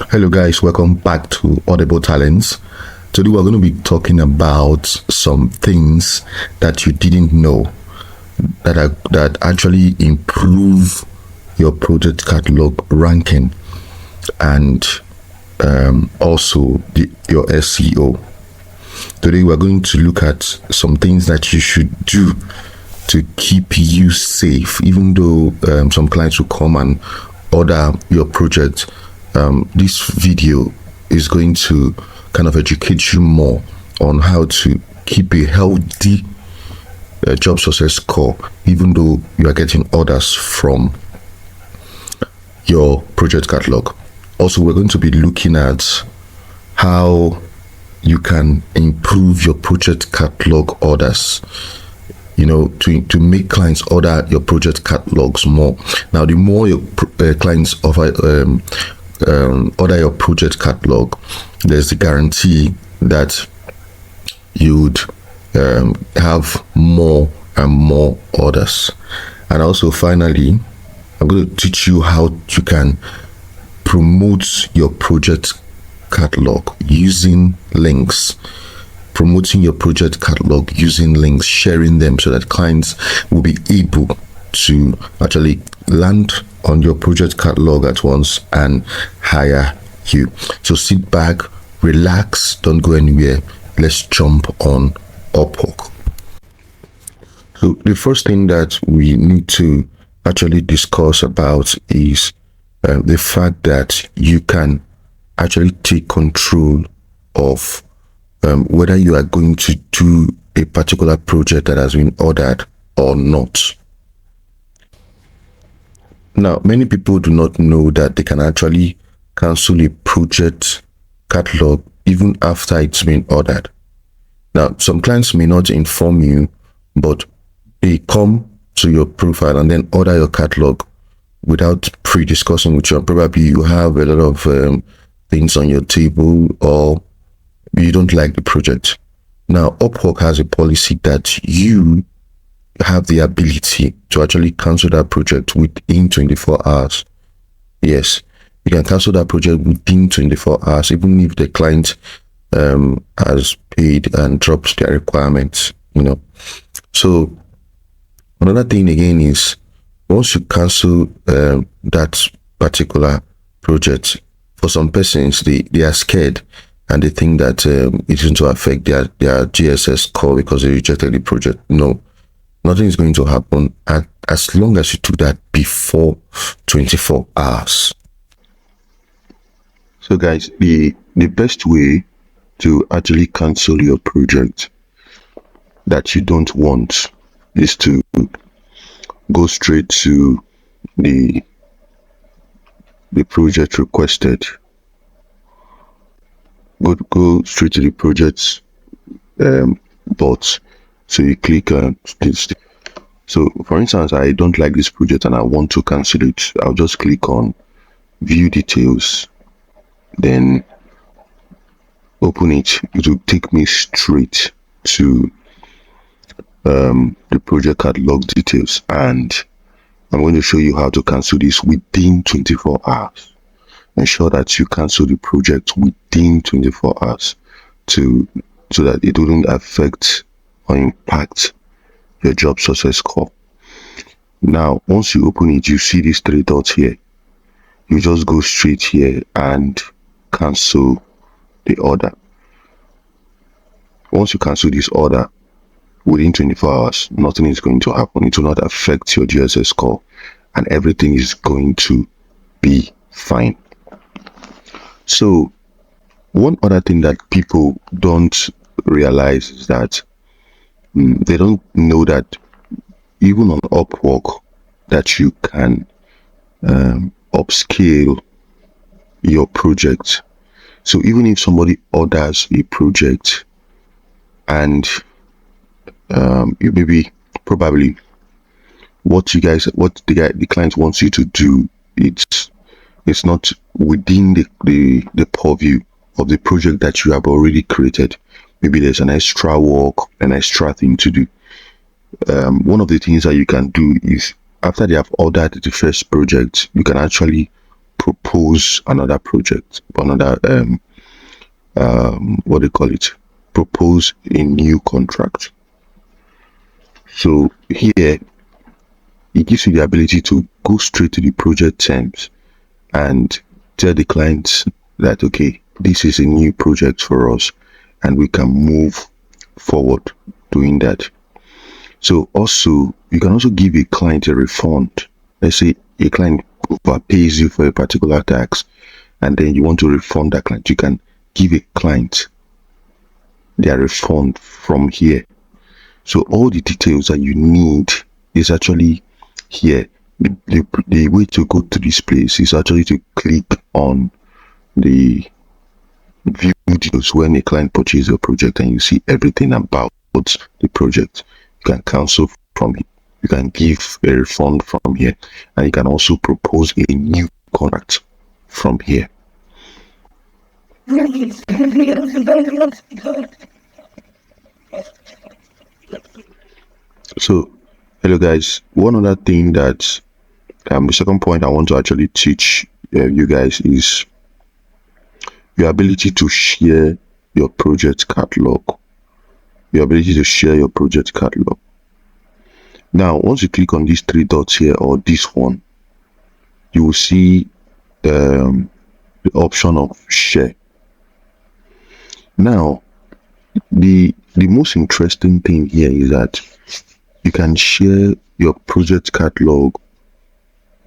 Hello guys, welcome back to Audible Talents. Today we're going to be talking about some things that you didn't know that actually improve your project catalog ranking and also your SEO. Today we're going to look at some things that you should do to keep you safe, even though some clients will come and order your project. This video is going to kind of educate you more on how to keep a healthy job success score, even though you are getting orders from your project catalog. Also, we're going to be looking at how you can improve your project catalog orders, to make clients order your project catalogs more. Now, the more your clients order your project catalog, there's the guarantee that you'd have more and more orders. And also, finally, I'm going to teach you how you can promote your project catalog using links. Promoting your project catalog using links, sharing them so that clients will be able to actually land on your project catalog at once and hire you. So sit back, relax, don't go anywhere. Let's jump on Upwork. So the first thing that we need to actually discuss about is the fact that you can actually take control of whether you are going to do a particular project that has been ordered or not. Now, many people do not know that they can actually cancel a project catalog even after it's been ordered. Now, some clients may not inform you, but they come to your profile and then order your catalog without pre-discussing with you. Probably you have a lot of things on your table, or you don't like the project. Now, Upwork has a policy that you have the ability to actually cancel that project within 24 hours. Yes, you can cancel that project within 24 hours, even if the client has paid and dropped their requirements, So another thing again is, once you cancel that particular project, for some persons, they are scared and they think that it's going to affect their GSS score because they rejected the project. No, nothing is going to happen as long as you do that before 24 hours. So guys, the best way to actually cancel your project that you don't want is to go straight to the project requested. Go straight to the project but so you click this. So for instance, I don't like this project and I want to cancel it. I'll just click on view details, then open it. It will take me straight to the project catalog details, and I'm going to show you how to cancel this within 24 hours. Ensure that you cancel the project within 24 hours so that it wouldn't affect or impact your job success score. Now, once you open it, you see these three dots here. You just go straight here and cancel the order. Once you cancel this order within 24 hours, nothing is going to happen. It will not affect your GSS score and everything is going to be fine. So one other thing that people don't realize is that they don't know that even on Upwork that you can upscale your project. So even if somebody orders a project and you probably what the client wants you to do, it's not within the purview of the project that you have already created. Maybe there's an extra work, an extra thing to do. One of the things that you can do is, after they have ordered the first project, you can actually propose another project, another what do you call it, propose a new contract. So here it gives you the ability to go straight to the project terms and tell the client that, okay, this is a new project for us and we can move forward doing that. So also, you can also give a client a refund. Let's say a client overpays you for a particular task and then you want to refund that client. You can give a client their refund from here. So all the details that you need is actually here. The way to go to this place is actually to click on the view details when a client purchases a project, and you see everything about the project. You can cancel from it, you can give a refund from here, and you can also propose a new contract from here. So hello guys, one other thing that the second point I want to actually teach you guys is your ability to share your project catalog. Your ability to share your project catalog. Now, once you click on these three dots here, or this one, you will see the option of share. Now, the most interesting thing here is that you can share your project catalog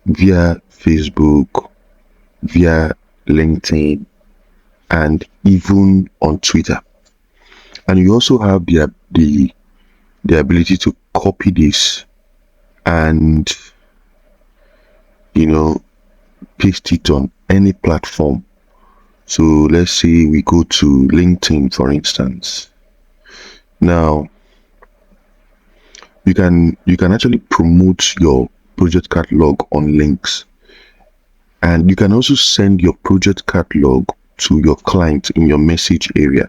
via Facebook, via LinkedIn, and even on Twitter. And you also have the ability to copy this and, you know, paste it on any platform. So let's say we go to LinkedIn, for instance. Now you can actually promote your project catalog on links, and you can also send your project catalog to your client in your message area.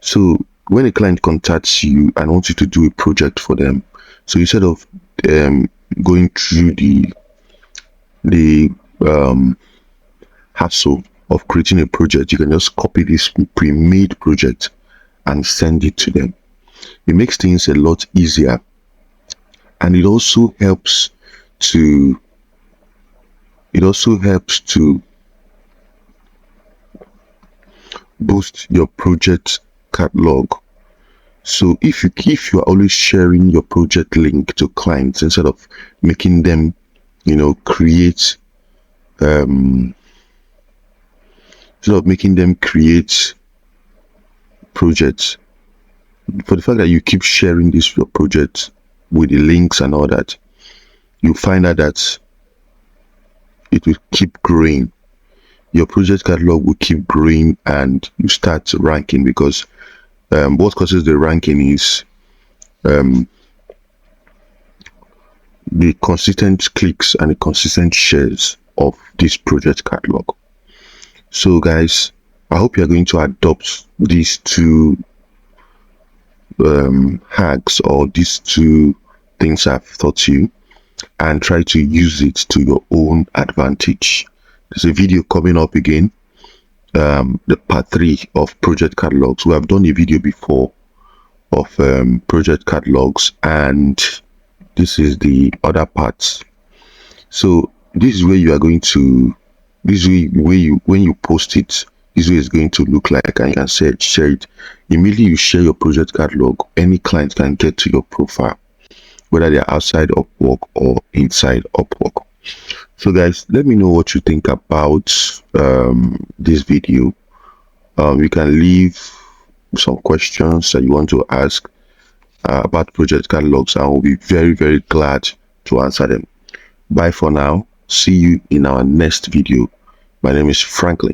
So when a client contacts you and wants you to do a project for them, so instead of going through the hassle of creating a project, you can just copy this pre-made project and send it to them. It makes things a lot easier, and it also helps to boost your project catalog. So if you are always sharing your project link to clients instead of making them, you know, create projects, for the fact that you keep sharing this your project with the links and all that, you find out that it will keep growing. Your project catalog will keep growing and you start ranking, because what causes the ranking is the consistent clicks and the consistent shares of this project catalog. So guys, I hope you're going to adopt these two hacks, or these two things I've taught you, and try to use it to your own advantage. There's a video coming up again, the part 3 of project catalogs. We have done a video before of project catalogs, and this is the other parts. So this is where you are going to, this is where you, when you post it, this way is going to look like, and you can share it. Immediately you share your project catalog, any client can get to your profile, whether they're outside Upwork or inside Upwork. So guys, let me know what you think about this video. You can leave some questions that you want to ask about project catalogs, and I will be very, very glad to answer them. Bye for now. See you in our next video. My name is Franklin.